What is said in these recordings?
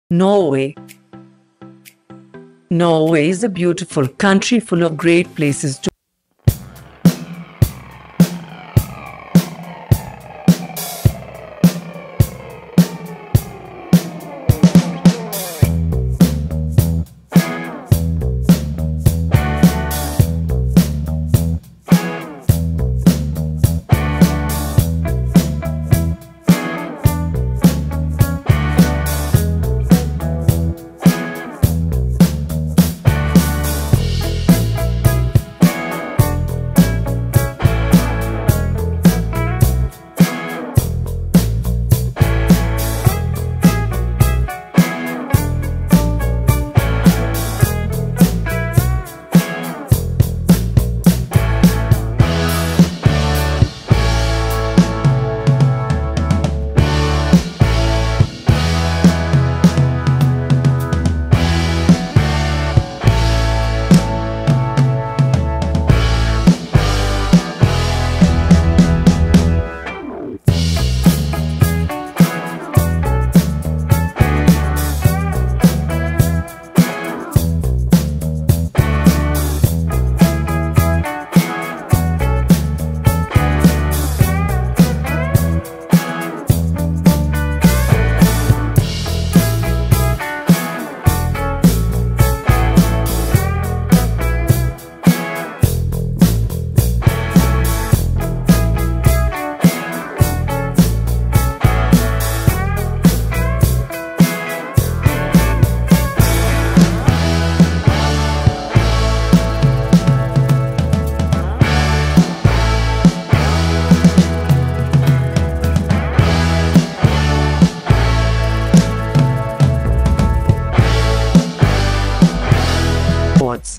Norway. Norway is a beautiful country full of great places to fjords.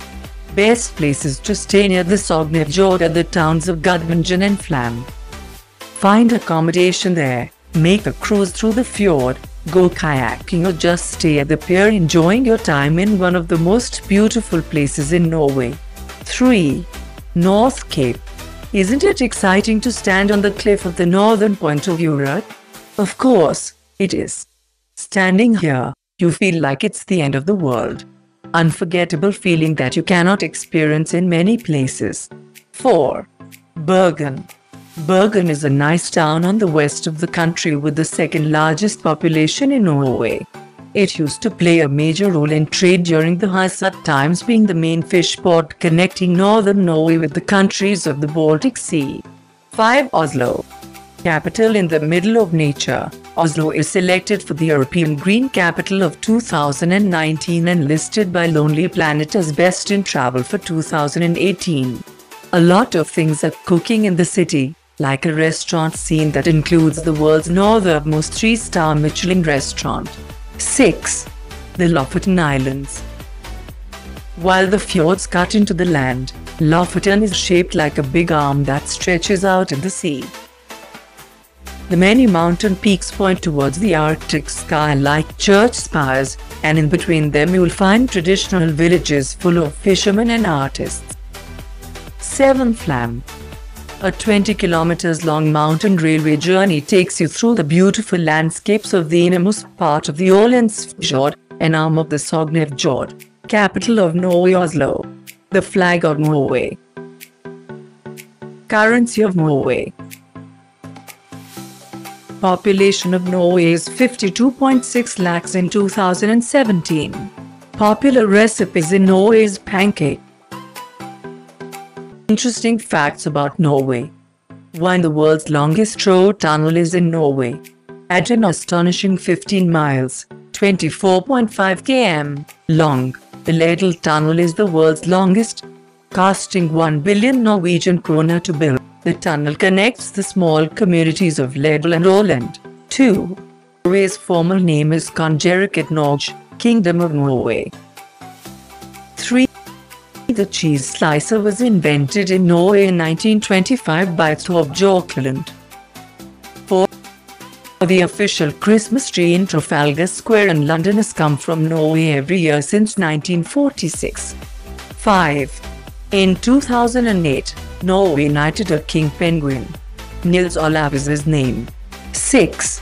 Best places to stay near the Sognefjord are the towns of Bergen and Lillehammer. Find accommodation there, make a cruise through the fjord, go kayaking or just stay at the pier enjoying your time in one of the most beautiful places in Norway. 3. North Cape. Isn't it exciting to stand on the cliff of the northern point of Europe? Of course, it is. Standing here, you feel like it's the end of the world. Unforgettable feeling that you cannot experience in many places. 4. Bergen. Bergen is a nice town on the west of the country with the second largest population in Norway. It used to play a major role in trade during the Hanseatic times, being the main fish port connecting northern Norway with the countries of the Baltic Sea. 5. Oslo. Capital in the middle of nature, Oslo is selected for the European Green Capital of 2019 and listed by Lonely Planet as Best in Travel for 2018. A lot of things are cooking in the city, like a restaurant scene that includes the world's northernmost 3-star Michelin restaurant. 6. The Lofoten Islands. While the fjords cut into the land, Lofoten is shaped like a big arm that stretches out in the sea. The many mountain peaks point towards the Arctic sky like church spires, and in between them you will find traditional villages full of fishermen and artists. 7. Flam. A 20 kilometers long mountain railway journey takes you through the beautiful landscapes of the innermost part of the Fjord, an arm of the Sognefjord. Capital of Norway, Oslo. The flag of Norway. Currency of Norway. Population of Norway is 52.6 lakhs in 2017. Popular recipes in Norway is pancake. Interesting facts about Norway. 1. The world's longest road tunnel is in Norway. At an astonishing 15 miles, 24.5 km long, the Ledel Tunnel is the world's longest, costing 1 billion Norwegian kroner to build. The tunnel connects the small communities of Ledel and Åland. 2. Norway's formal name is Kongeriket Norge, Kingdom of Norway. 3. The cheese slicer was invented in Norway in 1925 by Sognefjord. 4. The official Christmas tree in Trafalgar Square in London has come from Norway every year since 1946. 5. In 2008, Norway knighted a king penguin. Nils Olav is his name. 6.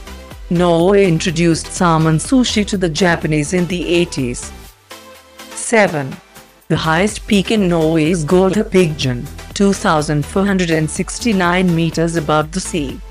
Norway introduced salmon sushi to the Japanese in the 80s. 7. The highest peak in Norway is Bergen, 2,469 meters above the sea.